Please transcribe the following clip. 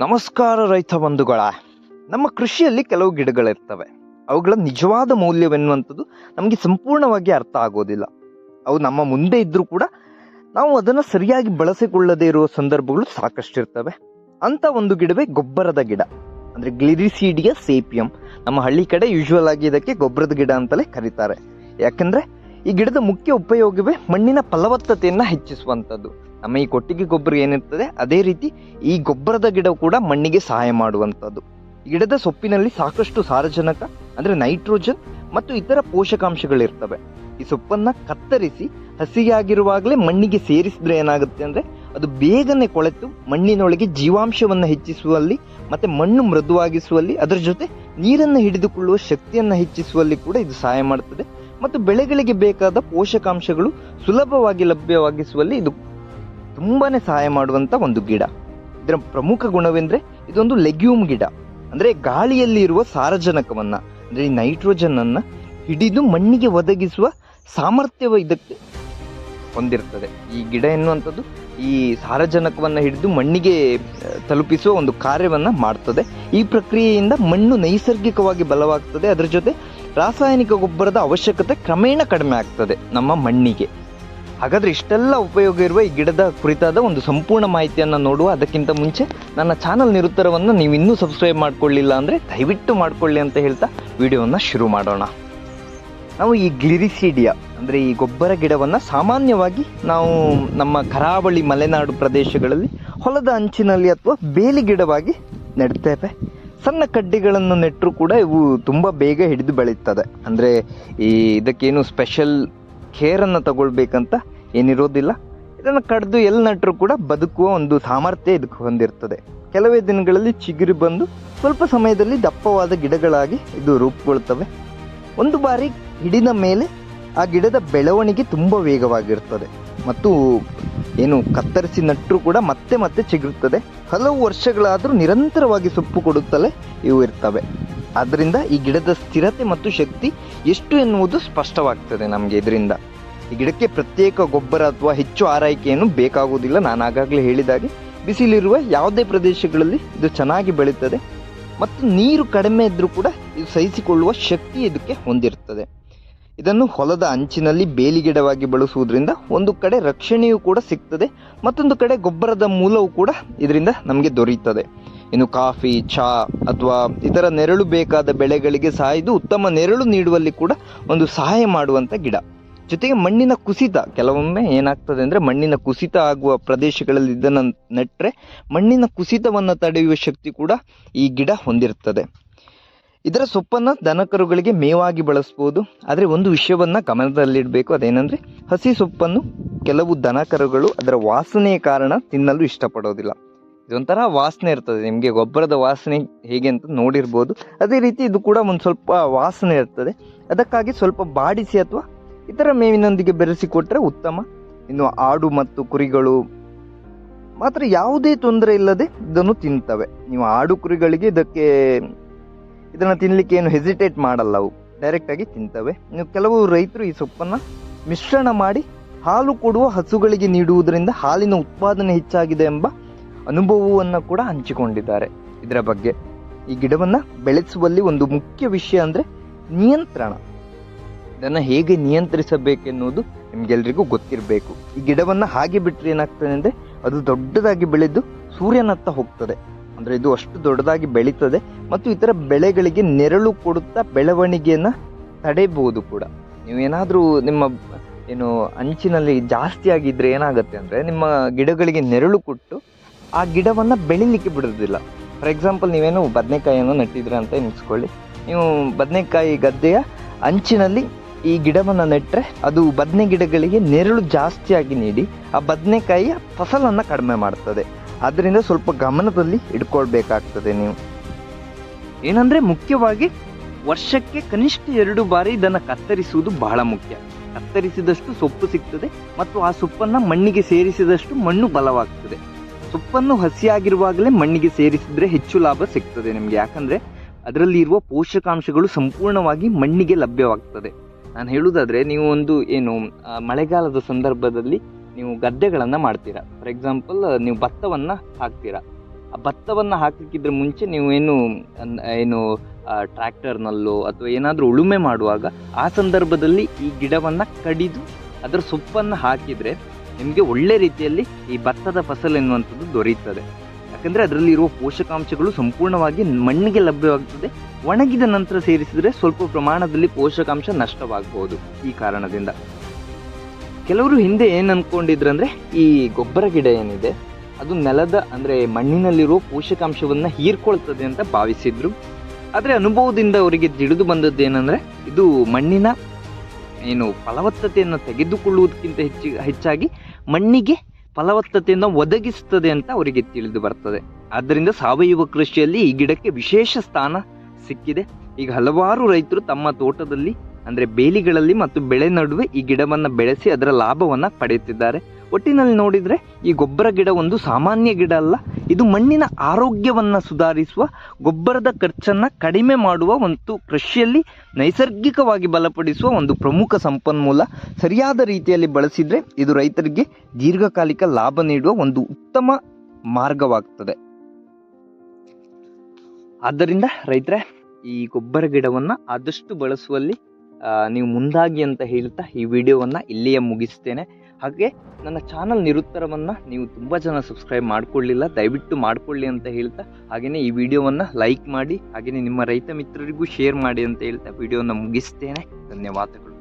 ನಮಸ್ಕಾರ ರೈತ ಬಂಧುಗಳ. ನಮ್ಮ ಕೃಷಿಯಲ್ಲಿ ಕೆಲವು ಗಿಡಗಳಿರ್ತವೆ. ಅವುಗಳ ನಿಜವಾದ ಮೌಲ್ಯವೆನ್ನುವಂಥದ್ದು ನಮಗೆ ಸಂಪೂರ್ಣವಾಗಿ ಅರ್ಥ ಆಗೋದಿಲ್ಲ. ಅವು ನಮ್ಮ ಮುಂದೆ ಇದ್ದರೂ ಕೂಡ ನಾವು ಅದನ್ನು ಸರಿಯಾಗಿ ಬಳಸಿಕೊಳ್ಳದೇ ಇರುವ ಸಂದರ್ಭಗಳು ಸಾಕಷ್ಟಿರ್ತವೆ. ಅಂತ ಒಂದು ಗಿಡವೇ ಗೊಬ್ಬರದ ಗಿಡ, ಅಂದರೆ ಗ್ಲಿರಿಸೀಡಿಯಾ ಸೇಪಿಯಂ. ನಮ್ಮ ಹಳ್ಳಿ ಕಡೆ ಯೂಶುವಲ್ ಆಗಿ ಇದಕ್ಕೆ ಗೊಬ್ಬರದ ಗಿಡ ಅಂತಲೇ ಕರೀತಾರೆ. ಯಾಕಂದರೆ ಈ ಗಿಡದ ಮುಖ್ಯ ಉಪಯೋಗವೇ ಮಣ್ಣಿನ ಫಲವತ್ತತೆಯನ್ನು ಹೆಚ್ಚಿಸುವಂಥದ್ದು. ನಮ್ಮ ಈ ಕೊಟ್ಟಿಗೆ ಗೊಬ್ಬರ ಏನಿರ್ತದೆ ಅದೇ ರೀತಿ ಈ ಗೊಬ್ಬರದ ಗಿಡ ಕೂಡ ಮಣ್ಣಿಗೆ ಸಹಾಯ ಮಾಡುವಂಥದ್ದು. ಈ ಗಿಡದ ಸೊಪ್ಪಿನಲ್ಲಿ ಸಾಕಷ್ಟು ಸಾರಜನಕ ಅಂದರೆ ನೈಟ್ರೋಜನ್ ಮತ್ತು ಇತರ ಪೋಷಕಾಂಶಗಳಿರ್ತವೆ. ಈ ಸೊಪ್ಪನ್ನು ಕತ್ತರಿಸಿ ಹಸಿಯಾಗಿರುವಾಗಲೇ ಮಣ್ಣಿಗೆ ಸೇರಿಸಿದ್ರೆ ಏನಾಗುತ್ತೆ ಅಂದರೆ ಅದು ಬೇಗನೆ ಕೊಳೆತು ಮಣ್ಣಿನೊಳಗೆ ಜೀವಾಂಶವನ್ನು ಹೆಚ್ಚಿಸುವಲ್ಲಿ ಮತ್ತು ಮಣ್ಣು ಮೃದುವಾಗಿಸುವಲ್ಲಿ, ಅದರ ಜೊತೆ ನೀರನ್ನು ಹಿಡಿದುಕೊಳ್ಳುವ ಶಕ್ತಿಯನ್ನು ಹೆಚ್ಚಿಸುವಲ್ಲಿ ಕೂಡ ಇದು ಸಹಾಯ ಮಾಡುತ್ತದೆ. ಮತ್ತು ಬೆಳೆಗಳಿಗೆ ಬೇಕಾದ ಪೋಷಕಾಂಶಗಳು ಸುಲಭವಾಗಿ ಲಭ್ಯವಾಗಿಸುವಲ್ಲಿ ಇದು ತುಂಬಾ ಸಹಾಯ ಮಾಡುವಂಥ ಒಂದು ಗಿಡ. ಇದರ ಪ್ರಮುಖ ಗುಣವೆಂದರೆ ಇದೊಂದು ಲೆಗ್ಯೂಮ್ ಗಿಡ, ಅಂದರೆ ಗಾಳಿಯಲ್ಲಿ ಇರುವ ಸಾರಜನಕವನ್ನು ಅಂದರೆ ಈ ನೈಟ್ರೋಜನನ್ನು ಹಿಡಿದು ಮಣ್ಣಿಗೆ ಒದಗಿಸುವ ಸಾಮರ್ಥ್ಯವ ಇದಕ್ಕೆ ಹೊಂದಿರ್ತದೆ. ಈ ಗಿಡ ಎನ್ನುವಂಥದ್ದು ಈ ಸಾರಜನಕವನ್ನು ಹಿಡಿದು ಮಣ್ಣಿಗೆ ತಲುಪಿಸುವ ಒಂದು ಕಾರ್ಯವನ್ನು ಮಾಡ್ತದೆ. ಈ ಪ್ರಕ್ರಿಯೆಯಿಂದ ಮಣ್ಣು ನೈಸರ್ಗಿಕವಾಗಿ ಬಲವಾಗ್ತದೆ. ಅದರ ಜೊತೆ ರಾಸಾಯನಿಕ ಗೊಬ್ಬರದ ಅವಶ್ಯಕತೆ ಕ್ರಮೇಣ ಕಡಿಮೆ ಆಗ್ತದೆ ನಮ್ಮ ಮಣ್ಣಿಗೆ. ಹಾಗಾದರೆ ಇಷ್ಟೆಲ್ಲ ಉಪಯೋಗ ಇರುವ ಈ ಗಿಡದ ಕುರಿತಾದ ಒಂದು ಸಂಪೂರ್ಣ ಮಾಹಿತಿಯನ್ನು ನೋಡುವ ಅದಕ್ಕಿಂತ ಮುಂಚೆ ನನ್ನ ಚಾನಲ್ ನಿರುತ್ತರವನ್ನು ನೀವು ಇನ್ನೂ ಸಬ್ಸ್ಕ್ರೈಬ್ ಮಾಡ್ಕೊಳ್ಳಿಲ್ಲ ಅಂದರೆ ದಯವಿಟ್ಟು ಮಾಡಿಕೊಳ್ಳಿ ಅಂತ ಹೇಳ್ತಾ ವಿಡಿಯೋವನ್ನು ಶುರು ಮಾಡೋಣ. ನಾವು ಈ ಗ್ಲಿರಿಸೀಡಿಯಾ ಅಂದರೆ ಈ ಗೊಬ್ಬರ ಗಿಡವನ್ನು ಸಾಮಾನ್ಯವಾಗಿ ನಾವು ನಮ್ಮ ಕರಾವಳಿ ಮಲೆನಾಡು ಪ್ರದೇಶಗಳಲ್ಲಿ ಹೊಲದ ಅಂಚಿನಲ್ಲಿ ಅಥವಾ ಬೇಲಿ ಗಿಡವಾಗಿ ನೆಡ್ತೇವೆ. ಸಣ್ಣ ಕಡ್ಡಿಗಳನ್ನು ನೆಟ್ಟರೂ ಕೂಡ ಇವು ತುಂಬ ಬೇಗ ಹಿಡಿದು ಬೆಳೀತದೆ. ಅಂದರೆ ಇದಕ್ಕೇನು ಸ್ಪೆಷಲ್ ಕೇರನ್ನು ತಗೊಳ್ಬೇಕಂತ ಏನಿರೋದಿಲ್ಲ. ಇದನ್ನು ಕಡ್ದು ಎಲ್ಲಿ ನಟ್ಟರೂ ಕೂಡ ಬದುಕುವ ಒಂದು ಸಾಮರ್ಥ್ಯ ಇದಕ್ಕೆ ಹೊಂದಿರ್ತದೆ. ಕೆಲವೇ ದಿನಗಳಲ್ಲಿ ಚಿಗುರಿ ಬಂದು ಸ್ವಲ್ಪ ಸಮಯದಲ್ಲಿ ದಪ್ಪವಾದ ಗಿಡಗಳಾಗಿ ಇದು ರೂಪುಗೊಳ್ತವೆ. ಒಂದು ಬಾರಿ ಹಿಡಿದ ಮೇಲೆ ಆ ಗಿಡದ ಬೆಳವಣಿಗೆ ತುಂಬ ವೇಗವಾಗಿರ್ತದೆ ಮತ್ತು ಏನು ಕತ್ತರಿಸಿ ನಟ್ಟರೂ ಕೂಡ ಮತ್ತೆ ಮತ್ತೆ ಚಿಗುರುತ್ತದೆ. ಹಲವು ವರ್ಷಗಳಾದರೂ ನಿರಂತರವಾಗಿ ಸೊಪ್ಪು ಕೊಡುತ್ತಲೇ ಇವು ಇರ್ತವೆ. ಆದ್ದರಿಂದ ಈ ಗಿಡದ ಸ್ಥಿರತೆ ಮತ್ತು ಶಕ್ತಿ ಎಷ್ಟು ಎನ್ನುವುದು ಸ್ಪಷ್ಟವಾಗ್ತದೆ ನಮಗೆ ಇದರಿಂದ. ಈ ಗಿಡಕ್ಕೆ ಪ್ರತ್ಯೇಕ ಗೊಬ್ಬರ ಅಥವಾ ಹೆಚ್ಚು ಆರೈಕೆಯನ್ನು ಬೇಕಾಗುವುದಿಲ್ಲ. ನಾನು ಆಗಾಗಲೇ ಹೇಳಿದಾಗೆ ಬಿಸಿಲಿರುವ ಯಾವುದೇ ಪ್ರದೇಶಗಳಲ್ಲಿ ಇದು ಚೆನ್ನಾಗಿ ಬೆಳೀತದೆ ಮತ್ತು ನೀರು ಕಡಿಮೆ ಇದ್ದರೂ ಕೂಡ ಇದು ಸಹಿಸಿಕೊಳ್ಳುವ ಶಕ್ತಿ ಇದಕ್ಕೆ ಹೊಂದಿರ್ತದೆ. ಇದನ್ನು ಹೊಲದ ಅಂಚಿನಲ್ಲಿ ಬೇಲಿ ಗಿಡವಾಗಿ ಬಳಸುವುದರಿಂದ ಒಂದು ಕಡೆ ರಕ್ಷಣೆಯೂ ಕೂಡ ಸಿಗ್ತದೆ, ಮತ್ತೊಂದು ಕಡೆ ಗೊಬ್ಬರದ ಮೂಲವೂ ಕೂಡ ಇದರಿಂದ ನಮಗೆ ದೊರೆಯುತ್ತದೆ. ಇನ್ನು ಕಾಫಿ, ಚಹಾ ಅಥವಾ ಇತರ ನೆರಳು ಬೇಕಾದ ಬೆಳೆಗಳಿಗೆ ಸಹ ಇದು ಉತ್ತಮ ನೆರಳು ನೀಡುವಲ್ಲಿ ಕೂಡ ಒಂದು ಸಹಾಯ ಮಾಡುವಂಥ ಗಿಡ. ಜೊತೆಗೆ ಮಣ್ಣಿನ ಕುಸಿತ, ಕೆಲವೊಮ್ಮೆ ಏನಾಗ್ತದೆ ಅಂದರೆ ಮಣ್ಣಿನ ಕುಸಿತ ಆಗುವ ಪ್ರದೇಶಗಳಲ್ಲಿ ಇದನ್ನು ನೆಟ್ಟರೆ ಮಣ್ಣಿನ ಕುಸಿತವನ್ನು ತಡೆಯುವ ಶಕ್ತಿ ಕೂಡ ಈ ಗಿಡ ಹೊಂದಿರ್ತದೆ. ಇದರ ಸೊಪ್ಪನ್ನು ದನಕರುಗಳಿಗೆ ಮೇವಾಗಿ ಬಳಸ್ಬೋದು. ಆದರೆ ಒಂದು ವಿಷಯವನ್ನು ಗಮನದಲ್ಲಿಡಬೇಕು, ಅದೇನೆಂದರೆ ಹಸಿ ಸೊಪ್ಪನ್ನು ಕೆಲವು ದನಕರುಗಳು ಅದರ ವಾಸನೆಯ ಕಾರಣ ತಿನ್ನಲು ಇಷ್ಟಪಡೋದಿಲ್ಲ. ಇದೊಂಥರ ವಾಸನೆ ಇರ್ತದೆ. ನಿಮಗೆ ಗೊಬ್ಬರದ ವಾಸನೆ ಹೇಗೆ ಅಂತ ನೋಡಿರ್ಬೋದು, ಅದೇ ರೀತಿ ಇದು ಕೂಡ ಒಂದು ಸ್ವಲ್ಪ ವಾಸನೆ ಇರ್ತದೆ. ಅದಕ್ಕಾಗಿ ಸ್ವಲ್ಪ ಬಾಡಿಸಿ ಅಥವಾ ಇತರ ಮೇವಿನೊಂದಿಗೆ ಬೆರೆಸಿಕೊಟ್ರೆ ಉತ್ತಮ. ಇನ್ನು ಆಡು ಮತ್ತು ಕುರಿಗಳು ಮಾತ್ರ ಯಾವುದೇ ತೊಂದರೆ ಇಲ್ಲದೆ ಇದನ್ನು ತಿಂತವೆ. ನೀವು ಆಡು ಕುರಿಗಳಿಗೆ ಇದನ್ನು ತಿನ್ನಲಿಕ್ಕೆ ಏನು ಹೆಸಿಟೇಟ್ ಮಾಡಲ್ಲ, ಅವು ಡೈರೆಕ್ಟಾಗಿ ತಿಂತವೆ. ಇನ್ನು ಕೆಲವು ರೈತರು ಈ ಸೊಪ್ಪನ್ನು ಮಿಶ್ರಣ ಮಾಡಿ ಹಾಲು ಕೊಡುವ ಹಸುಗಳಿಗೆ ನೀಡುವುದರಿಂದ ಹಾಲಿನ ಉತ್ಪಾದನೆ ಹೆಚ್ಚಾಗಿದೆ ಎಂಬ ಅನುಭವವನ್ನು ಕೂಡ ಹಂಚಿಕೊಂಡಿದ್ದಾರೆ. ಇದರ ಬಗ್ಗೆ ಈ ಗಿಡವನ್ನು ಬೆಳೆಸುವಲ್ಲಿ ಒಂದು ಮುಖ್ಯ ವಿಷಯ ಅಂದರೆ ನಿಯಂತ್ರಣ. ಇದನ್ನು ಹೇಗೆ ನಿಯಂತ್ರಿಸಬೇಕೆನ್ನುವುದು ನಿಮಗೆಲ್ರಿಗೂ ಗೊತ್ತಿರಬೇಕು. ಈ ಗಿಡವನ್ನು ಹಾಗೆ ಬಿಟ್ಟರೆ ಏನಾಗ್ತದೆ ಅಂದರೆ ಅದು ದೊಡ್ಡದಾಗಿ ಬೆಳೆದು ಸೂರ್ಯನತ್ತ ಹೋಗ್ತದೆ. ಅಂದರೆ ಇದು ಅಷ್ಟು ದೊಡ್ಡದಾಗಿ ಬೆಳೀತದೆ ಮತ್ತು ಇತರ ಬೆಳೆಗಳಿಗೆ ನೆರಳು ಕೊಡುತ್ತಾ ಬೆಳವಣಿಗೆಯನ್ನು ತಡೆಯಬಹುದು ಕೂಡ. ನೀವೇನಾದರೂ ನಿಮ್ಮ ಅಂಚಿನಲ್ಲಿ ಜಾಸ್ತಿ ಆಗಿದ್ದರೆ ಏನಾಗುತ್ತೆ ಅಂದರೆ ನಿಮ್ಮ ಗಿಡಗಳಿಗೆ ನೆರಳು ಕೊಟ್ಟು ಆ ಗಿಡವನ್ನು ಬೆಳಿಲಿಕ್ಕೆ ಬಿಡೋದಿಲ್ಲ. ಫಾರ್ ಎಕ್ಸಾಂಪಲ್, ನೀವೇನು ಬದನೆಕಾಯಿಯನ್ನು ನೆಟ್ಟಿದ್ರೆ ಅಂತ ಎನಿಸ್ಕೊಳ್ಳಿ. ನೀವು ಬದನೆಕಾಯಿ ಗದ್ದೆಯ ಅಂಚಿನಲ್ಲಿ ಈ ಗಿಡವನ್ನು ನೆಟ್ಟರೆ ಅದು ಬದನೆ ಗಿಡಗಳಿಗೆ ನೆರಳು ಜಾಸ್ತಿಯಾಗಿ ನೀಡಿ ಆ ಬದನೆಕಾಯಿಯ ಫಸಲನ್ನು ಕಡಿಮೆ ಮಾಡ್ತದೆ. ಆದ್ದರಿಂದ ಸ್ವಲ್ಪ ಗಮನದಲ್ಲಿ ಇಟ್ಕೊಳ್ಬೇಕಾಗ್ತದೆ ನೀವು. ಏನಂದರೆ ಮುಖ್ಯವಾಗಿ ವರ್ಷಕ್ಕೆ ಕನಿಷ್ಠ 2 ಬಾರಿ ಇದನ್ನು ಕತ್ತರಿಸುವುದು ಬಹಳ ಮುಖ್ಯ. ಕತ್ತರಿಸಿದಷ್ಟು ಸೊಪ್ಪು ಸಿಗ್ತದೆ ಮತ್ತು ಆ ಸೊಪ್ಪನ್ನು ಮಣ್ಣಿಗೆ ಸೇರಿಸಿದಷ್ಟು ಮಣ್ಣು ಬಲವಾಗ್ತದೆ. ಸೊಪ್ಪನ್ನು ಹಸಿಯಾಗಿರುವಾಗಲೇ ಮಣ್ಣಿಗೆ ಸೇರಿಸಿದರೆ ಹೆಚ್ಚು ಲಾಭ ಸಿಗ್ತದೆ ನಿಮಗೆ. ಯಾಕಂದರೆ ಅದರಲ್ಲಿ ಇರುವ ಪೋಷಕಾಂಶಗಳು ಸಂಪೂರ್ಣವಾಗಿ ಮಣ್ಣಿಗೆ ಲಭ್ಯವಾಗ್ತದೆ. ನಾನು ಹೇಳುವುದಾದರೆ, ನೀವು ಒಂದು ಮಳೆಗಾಲದ ಸಂದರ್ಭದಲ್ಲಿ ನೀವು ಗದ್ದೆಗಳನ್ನು ಮಾಡ್ತೀರಾ. ಫಾರ್ ಎಕ್ಸಾಂಪಲ್, ನೀವು ಭತ್ತವನ್ನು ಹಾಕ್ತೀರಾ. ಆ ಭತ್ತವನ್ನು ಹಾಕಲಿಕ್ಕಿದ್ರೆ ಮುಂಚೆ ನೀವು ಏನು ಟ್ರ್ಯಾಕ್ಟರ್ನಲ್ಲೋ ಅಥವಾ ಏನಾದರೂ ಉಳುಮೆ ಮಾಡುವಾಗ ಆ ಸಂದರ್ಭದಲ್ಲಿ ಈ ಗಿಡವನ್ನು ಕಡಿದು ಅದರ ಸೊಪ್ಪನ್ನು ಹಾಕಿದರೆ ನಿಮಗೆ ಒಳ್ಳೆ ರೀತಿಯಲ್ಲಿ ಈ ಭತ್ತದ ಫಸಲು ಎನ್ನುವಂಥದ್ದು ದೊರೆಯುತ್ತದೆ. ಯಾಕಂದರೆ ಅದರಲ್ಲಿರುವ ಪೋಷಕಾಂಶಗಳು ಸಂಪೂರ್ಣವಾಗಿ ಮಣ್ಣಿಗೆ ಲಭ್ಯವಾಗ್ತದೆ. ಒಣಗಿದ ನಂತರ ಸೇರಿಸಿದರೆ ಸ್ವಲ್ಪ ಪ್ರಮಾಣದಲ್ಲಿ ಪೋಷಕಾಂಶ ನಷ್ಟವಾಗಬಹುದು. ಈ ಕಾರಣದಿಂದ ಕೆಲವರು ಹಿಂದೆ ಏನು ಅಂದ್ಕೊಂಡಿದ್ರು ಅಂದರೆ ಈ ಗೊಬ್ಬರ ಗಿಡ ಏನಿದೆ ಅದು ನೆಲದ ಅಂದರೆ ಮಣ್ಣಿನಲ್ಲಿರುವ ಪೋಷಕಾಂಶವನ್ನು ಹೀರ್ಕೊಳ್ತದೆ ಅಂತ ಭಾವಿಸಿದ್ರು. ಆದರೆ ಅನುಭವದಿಂದ ಅವರಿಗೆ ತಿಳಿದು ಬಂದದ್ದು ಏನಂದರೆ ಇದು ಮಣ್ಣಿನ ಫಲವತ್ತತೆಯನ್ನು ತೆಗೆದುಕೊಳ್ಳುವುದಕ್ಕಿಂತ ಹೆಚ್ಚಾಗಿ ಮಣ್ಣಿಗೆ ಫಲವತ್ತತೆಯನ್ನು ಒದಗಿಸುತ್ತದೆ ಅಂತ ಅವರಿಗೆ ತಿಳಿದು ಬರ್ತದೆ. ಆದ್ದರಿಂದ ಸಾವಯವ ಕೃಷಿಯಲ್ಲಿ ಈ ಗಿಡಕ್ಕೆ ವಿಶೇಷ ಸ್ಥಾನ ಸಿಕ್ಕಿದೆ. ಈಗ ಹಲವಾರು ರೈತರು ತಮ್ಮ ತೋಟದಲ್ಲಿ ಅಂದರೆ ಬೇಲಿಗಳಲ್ಲಿ ಮತ್ತು ಬೆಳೆ ನಡುವೆ ಈ ಗಿಡವನ್ನು ಬೆಳೆಸಿ ಅದರ ಲಾಭವನ್ನು ಪಡೆಯುತ್ತಿದ್ದಾರೆ. ಒಟ್ಟಿನಲ್ಲಿ ನೋಡಿದರೆ ಈ ಗೊಬ್ಬರ ಗಿಡ ಒಂದು ಸಾಮಾನ್ಯ ಗಿಡ ಅಲ್ಲ, ಇದು ಮಣ್ಣಿನ ಆರೋಗ್ಯವನ್ನು ಸುಧಾರಿಸುವ, ಗೊಬ್ಬರದ ಖರ್ಚನ್ನು ಕಡಿಮೆ ಮಾಡುವ ಒಂದು ಕೃಷಿಯಲ್ಲಿ ನೈಸರ್ಗಿಕವಾಗಿ ಬಲಪಡಿಸುವ ಒಂದು ಪ್ರಮುಖ ಸಂಪನ್ಮೂಲ. ಸರಿಯಾದ ರೀತಿಯಲ್ಲಿ ಬಳಸಿದರೆ ಇದು ರೈತರಿಗೆ ದೀರ್ಘಕಾಲಿಕ ಲಾಭ ನೀಡುವ ಒಂದು ಉತ್ತಮ ಮಾರ್ಗವಾಗ್ತದೆ. ಆದ್ದರಿಂದ ರೈತರೇ, ಈ ಗೊಬ್ಬರ ಗಿಡವನ್ನು ಆದಷ್ಟು ಬಳಸುವಲ್ಲಿ ನೀವು ಮುಂದಾಗಿ ಅಂತ ಹೇಳ್ತಾ ಈ ವಿಡಿಯೋವನ್ನು ಇಲ್ಲಿಯೇ ಮುಗಿಸ್ತೇನೆ. ಹಾಗೆ ನನ್ನ ಚಾನಲ್ ನಿರುತ್ತರವನ್ನು ನೀವು ತುಂಬ ಜನ ಸಬ್ಸ್ಕ್ರೈಬ್ ಮಾಡಿಕೊಳ್ಳಿಲ್ಲ, ದಯವಿಟ್ಟು ಮಾಡಿಕೊಳ್ಳಿ ಅಂತ ಹೇಳ್ತಾ, ಹಾಗೆಯೇ ಈ ವಿಡಿಯೋವನ್ನು ಲೈಕ್ ಮಾಡಿ, ಹಾಗೆಯೇ ನಿಮ್ಮ ರೈತ ಮಿತ್ರರಿಗೂ ಶೇರ್ ಮಾಡಿ ಅಂತ ಹೇಳ್ತಾ ವಿಡಿಯೋನ ಮುಗಿಸ್ತೇನೆ. ಧನ್ಯವಾದಗಳು.